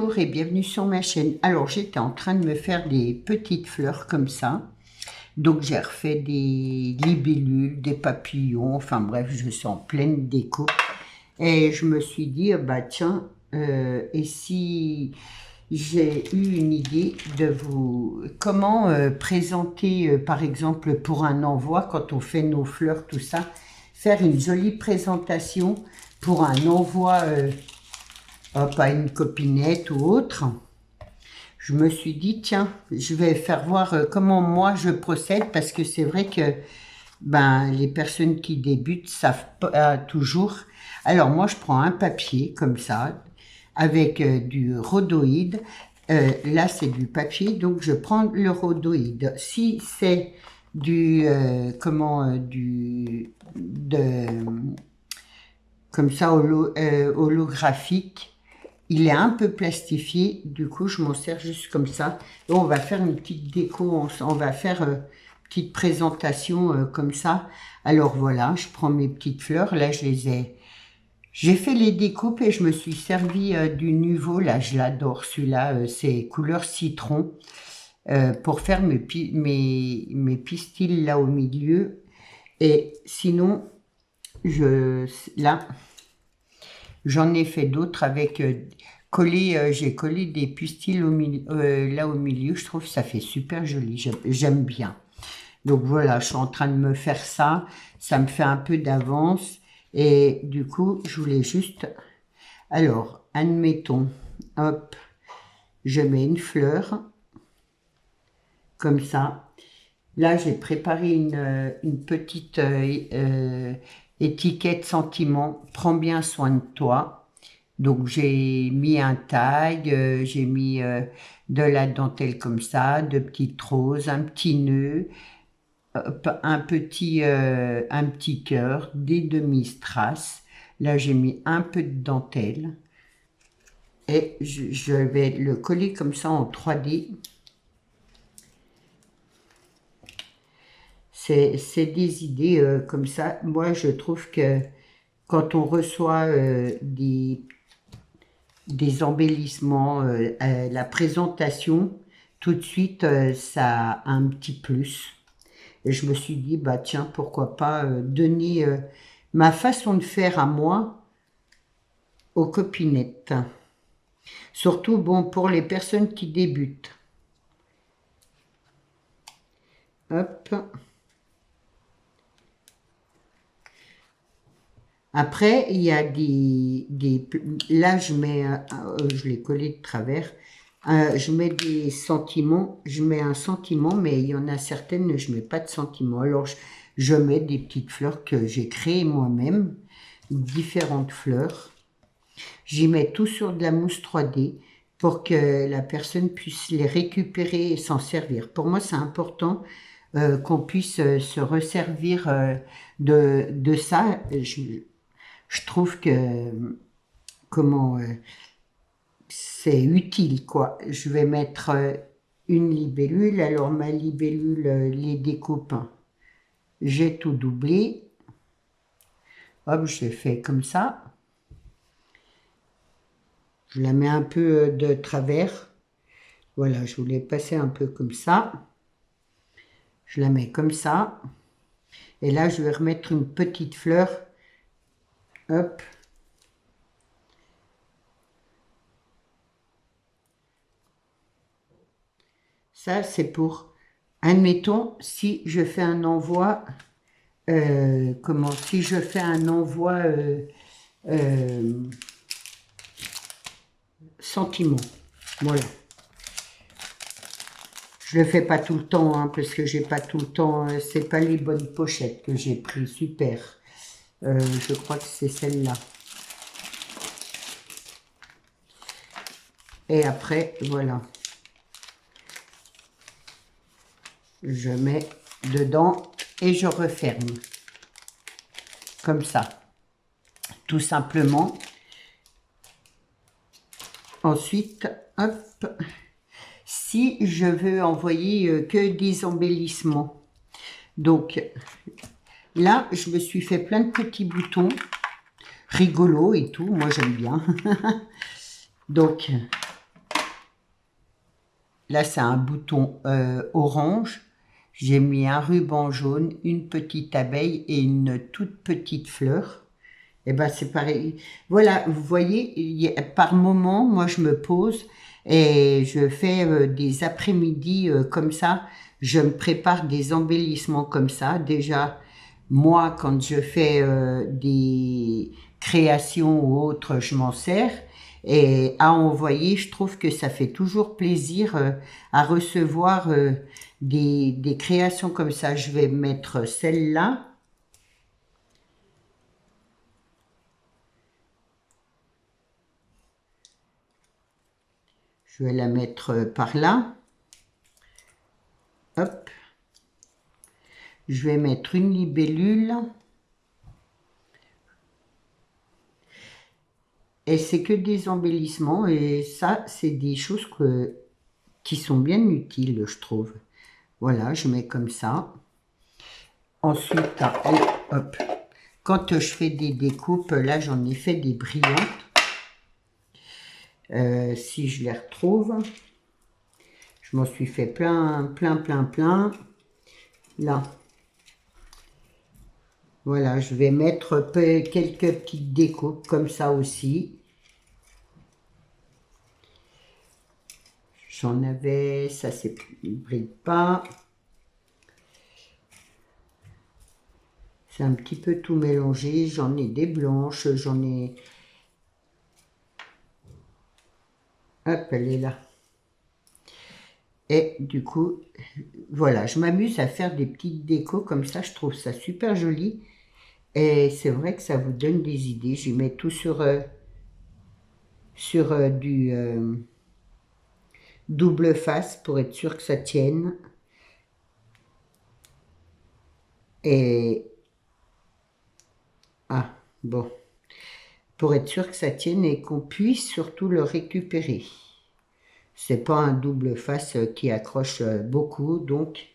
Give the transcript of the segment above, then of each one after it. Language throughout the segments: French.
Bonjour et bienvenue sur ma chaîne. Alors j'étais en train de me faire des petites fleurs comme ça. Donc j'ai refait des libellules, des papillons, enfin bref, je suis en pleine déco. Et je me suis dit, bah tiens, et si j'ai eu une idée de vous... Comment présenter, par exemple, pour un envoi, quand on fait nos fleurs, tout ça, faire une jolie présentation pour un envoi... pas une copinette ou autre. Je me suis dit, tiens, je vais faire voir comment moi je procède, parce que c'est vrai que les personnes qui débutent savent pas toujours. Alors moi, je prends un papier comme ça, avec du rhodoïde. Là, c'est du papier, donc je prends le rhodoïde. Si c'est du, comme ça, holographique, il est un peu plastifié, du coup je m'en sers juste comme ça. Et on va faire une petite déco, on va faire une petite présentation comme ça. Alors voilà, je prends mes petites fleurs, là j'ai fait les découpes et je me suis servi du Nuvo, là je l'adore celui-là, c'est couleur citron, pour faire mes pistils là au milieu. Et sinon, là... J'en ai fait d'autres avec j'ai collé des pistils là au milieu. Je trouve que ça fait super joli. J'aime bien. Donc voilà, je suis en train de me faire ça. Ça me fait un peu d'avance. Et du coup, je voulais juste... Alors, admettons, hop, je mets une fleur. Comme ça. Là, j'ai préparé une petite... étiquette sentiment, prends bien soin de toi. Donc j'ai mis un tag, j'ai mis de la dentelle comme ça, de petites roses, un petit nœud, un petit cœur, des demi-strass. Là j'ai mis un peu de dentelle et je vais le coller comme ça en 3D. C'est des idées comme ça. Moi, je trouve que quand on reçoit des embellissements, la présentation, tout de suite, ça a un petit plus. Et je me suis dit, bah tiens, pourquoi pas donner ma façon de faire à moi aux copinettes. Surtout, bon, pour les personnes qui débutent. Hop. Après, il y a là, je mets, je l'ai collé de travers, je mets des sentiments, je mets un sentiment, mais il y en a certaines, je mets pas de sentiments. Alors, je mets des petites fleurs que j'ai créées moi-même, différentes fleurs. J'y mets tout sur de la mousse 3D pour que la personne puisse les récupérer et s'en servir. Pour moi, c'est important qu'on puisse se resservir de ça. Je trouve que c'est utile, quoi. Je vais mettre une libellule. Alors ma libellule, les découpe, j'ai tout doublé. Hop, je fais comme ça. Je la mets un peu de travers. Voilà, je voulais passer un peu comme ça. Je la mets comme ça. Et là, je vais remettre une petite fleur. Hop. Ça, c'est pour, admettons, si je fais un envoi, si je fais un envoi sentiment. Voilà. Je le fais pas tout le temps, hein, parce que j'ai pas tout le temps, c'est pas les bonnes pochettes que j'ai pris, super. Je crois que c'est celle-là. Et après, voilà. Je mets dedans et je referme. Comme ça. Tout simplement. Ensuite, hop. Si je veux envoyer que des embellissements. Donc, là, je me suis fait plein de petits boutons rigolos et tout. Moi, j'aime bien. Donc, là c'est un bouton orange. J'ai mis un ruban jaune, une petite abeille et une toute petite fleur. Et ben c'est pareil. Voilà, vous voyez, par moment, moi je me pose et je fais des après-midi comme ça. Je me prépare des embellissements comme ça. Déjà, moi, quand je fais des créations ou autres, je m'en sers. Et à envoyer, je trouve que ça fait toujours plaisir à recevoir des créations comme ça. Je vais mettre celle-là. Je vais la mettre par là. Hop. Je vais mettre une libellule. Et c'est que des embellissements. Et ça, c'est des choses qui sont bien utiles, je trouve. Voilà, je mets comme ça. Ensuite, hop. Quand je fais des découpes, là, j'en ai fait des brillantes. Si je les retrouve. Je m'en suis fait plein. Là. Voilà, je vais mettre quelques petites découpes comme ça aussi. J'en avais, ça ne brille pas. C'est un petit peu tout mélangé. J'en ai des blanches, j'en ai... Hop, elle est là. Et du coup, voilà, je m'amuse à faire des petites décos comme ça. Je trouve ça super joli. Et c'est vrai que ça vous donne des idées. Je mets tout sur du double face pour être sûr que ça tienne. Et... Ah, bon. Pour être sûr que ça tienne et qu'on puisse surtout le récupérer. C'est pas un double face qui accroche beaucoup, donc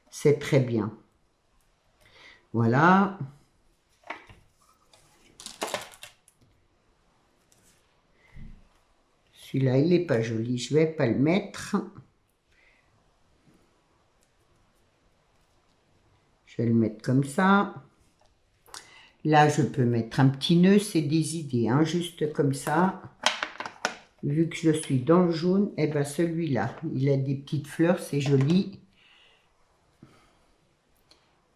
c'est très bien. Voilà. Celui-là, il n'est pas joli, je vais pas le mettre. Je vais le mettre comme ça. Là, je peux mettre un petit nœud, c'est des idées, hein, juste comme ça. Vu que je suis dans le jaune, et ben celui-là, il a des petites fleurs, c'est joli.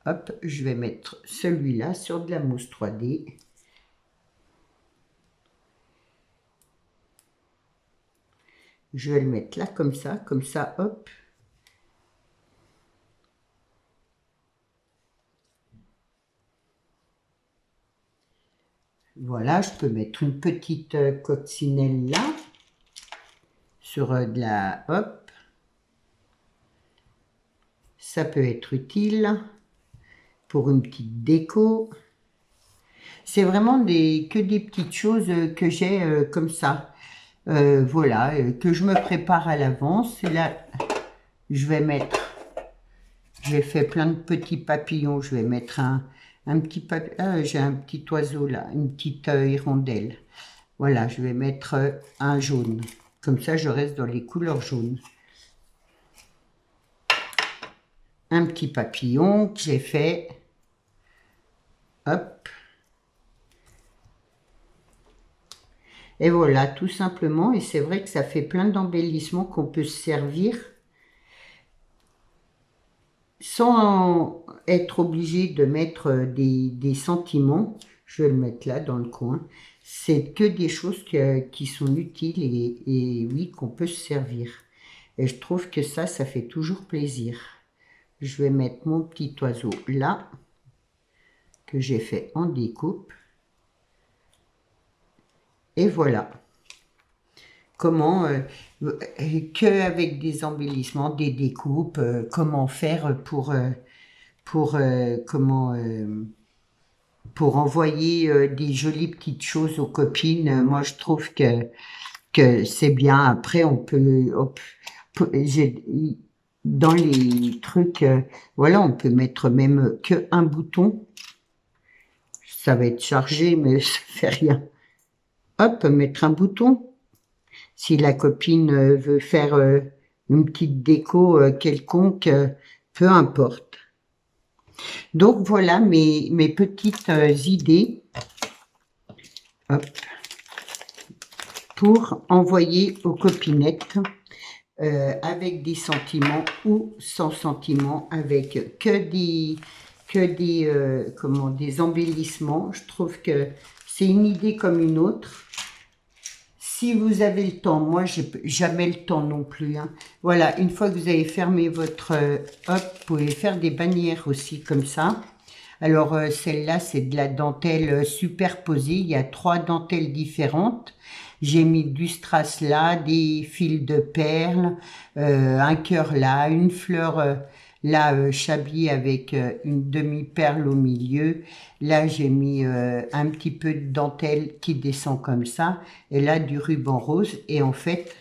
Hop, je vais mettre celui-là sur de la mousse 3D. Je vais le mettre là, comme ça, hop. Voilà, je peux mettre une petite coccinelle là, sur de la... Hop. Ça peut être utile pour une petite déco. C'est vraiment que des petites choses que j'ai comme ça. Voilà, que je me prépare à l'avance. Et là, je vais mettre... J'ai fait plein de petits papillons. Je vais mettre un petit papillon. Ah, j'ai un petit oiseau là, une petite hirondelle. Voilà, je vais mettre un jaune. Comme ça, je reste dans les couleurs jaunes. Un petit papillon que j'ai fait. Hop. Et voilà, tout simplement. Et c'est vrai que ça fait plein d'embellissements qu'on peut se servir sans être obligé de mettre des sentiments. Je vais le mettre là dans le coin. C'est que des choses qui sont utiles et oui, qu'on peut se servir. Et je trouve que ça fait toujours plaisir. Je vais mettre mon petit oiseau là, que j'ai fait en découpe. Et voilà. Comment, qu'avec des embellissements, des découpes, comment faire pour envoyer des jolies petites choses aux copines. Moi, je trouve que c'est bien. Après, dans les trucs, voilà, on peut mettre même qu'un bouton. Ça va être chargé, mais ça fait rien. Hop, mettre un bouton. Si la copine veut faire une petite déco quelconque, peu importe. Donc voilà mes petites idées, hop, pour envoyer aux copinettes avec des sentiments ou sans sentiments, avec des embellissements. Je trouve que c'est une idée comme une autre. Si vous avez le temps, moi j'ai jamais le temps non plus, hein. Voilà, une fois que vous avez fermé votre hop, vous pouvez faire des bannières aussi comme ça. Alors celle-là c'est de la dentelle superposée, il y a 3 dentelles différentes. J'ai mis du strass là, des fils de perles, un cœur là, une fleur là chablis avec une demi-perle au milieu. Là j'ai mis un petit peu de dentelle qui descend comme ça, et là du ruban rose. Et en fait,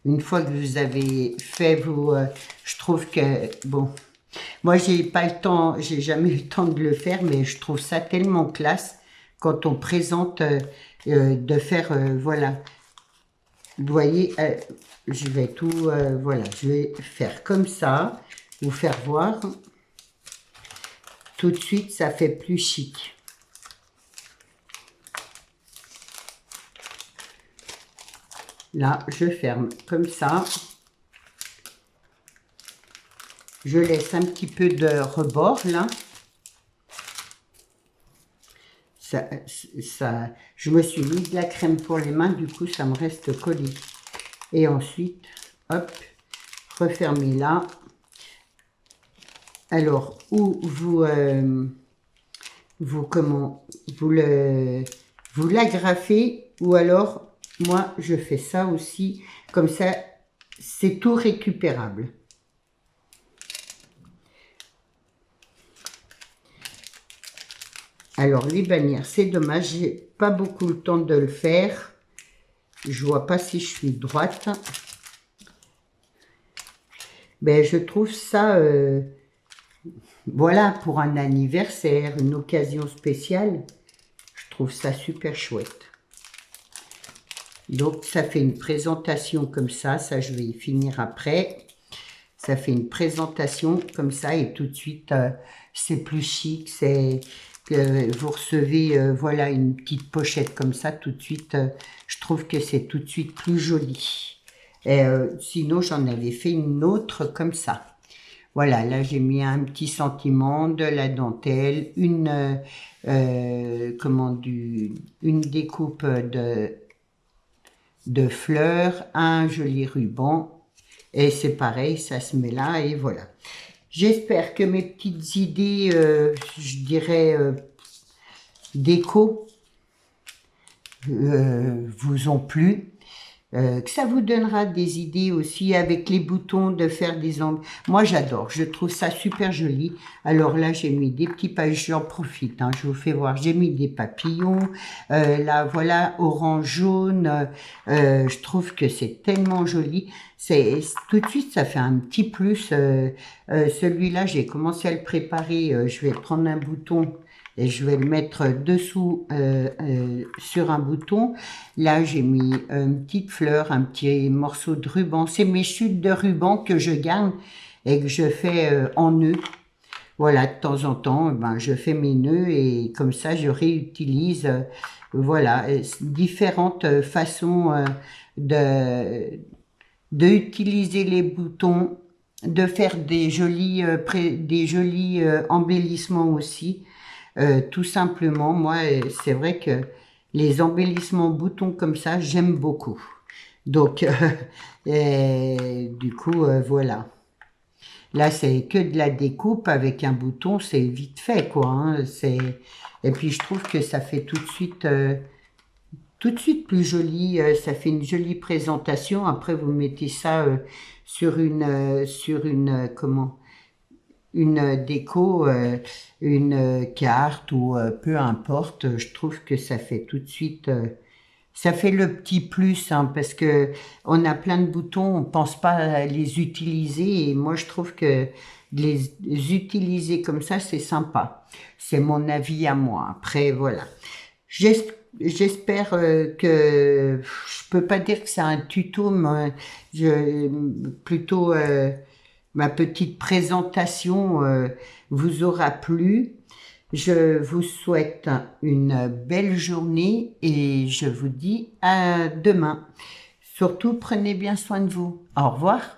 une fois que vous avez fait vos... je trouve que, bon, moi j'ai pas le temps, j'ai jamais eu le temps de le faire, mais je trouve ça tellement classe quand on présente de faire, voilà. Vous voyez, je vais tout, voilà, je vais faire comme ça, vous faire voir. Tout de suite, ça fait plus chic. Là, je ferme comme ça. Je laisse un petit peu de rebord, là. Je me suis mis de la crème pour les mains, du coup, ça me reste collé. Et ensuite, hop, refermez là. Alors, où vous l'agrafez, ou alors, moi, je fais ça aussi, comme ça, c'est tout récupérable. Alors, les bannières, c'est dommage, j'ai pas beaucoup le temps de le faire. Je vois pas si je suis droite. Ben, je trouve ça, voilà, pour un anniversaire, une occasion spéciale, je trouve ça super chouette. Donc, ça fait une présentation comme ça je vais y finir après. Ça fait une présentation comme ça, et tout de suite, c'est plus chic, c'est... vous recevez voilà une petite pochette comme ça, tout de suite je trouve que c'est tout de suite plus joli. Et, sinon j'en avais fait une autre comme ça. Voilà, là j'ai mis un petit sentiment, de la dentelle, une découpe de fleurs, un joli ruban, et c'est pareil, ça se met là, et voilà. J'espère que mes petites idées, je dirais, déco, vous ont plu. Que ça vous donnera des idées aussi avec les boutons de faire des angles. Moi j'adore, je trouve ça super joli. Alors là j'ai mis des petits pages, j'en profite, hein, je vous fais voir, j'ai mis des papillons, là voilà, orange jaune, je trouve que c'est tellement joli. Tout de suite ça fait un petit plus. Celui-là j'ai commencé à le préparer, je vais prendre un bouton et je vais le mettre dessous sur un bouton. Là, j'ai mis une petite fleur, un petit morceau de ruban. C'est mes chutes de ruban que je garde et que je fais en nœud. Voilà, de temps en temps, ben, je fais mes nœuds et comme ça, je réutilise, voilà, différentes façons d'utiliser les boutons, de faire des jolis embellissements aussi. Tout simplement, moi, c'est vrai que les embellissements boutons comme ça, j'aime beaucoup. Donc, du coup, voilà. Là, c'est que de la découpe avec un bouton, c'est vite fait, quoi, hein. Et puis, je trouve que ça fait tout de suite plus joli. Ça fait une jolie présentation. Après, vous mettez ça sur une déco, une carte ou peu importe. Je trouve que ça fait tout de suite, ça fait le petit plus, hein, parce que on a plein de boutons, on pense pas à les utiliser, et moi je trouve que de les utiliser comme ça, c'est sympa. C'est mon avis à moi. Après, voilà. j'espère que je peux pas dire que c'est un tuto, mais plutôt ma petite présentation vous aura plu. Je vous souhaite une belle journée et je vous dis à demain. Surtout, prenez bien soin de vous. Au revoir.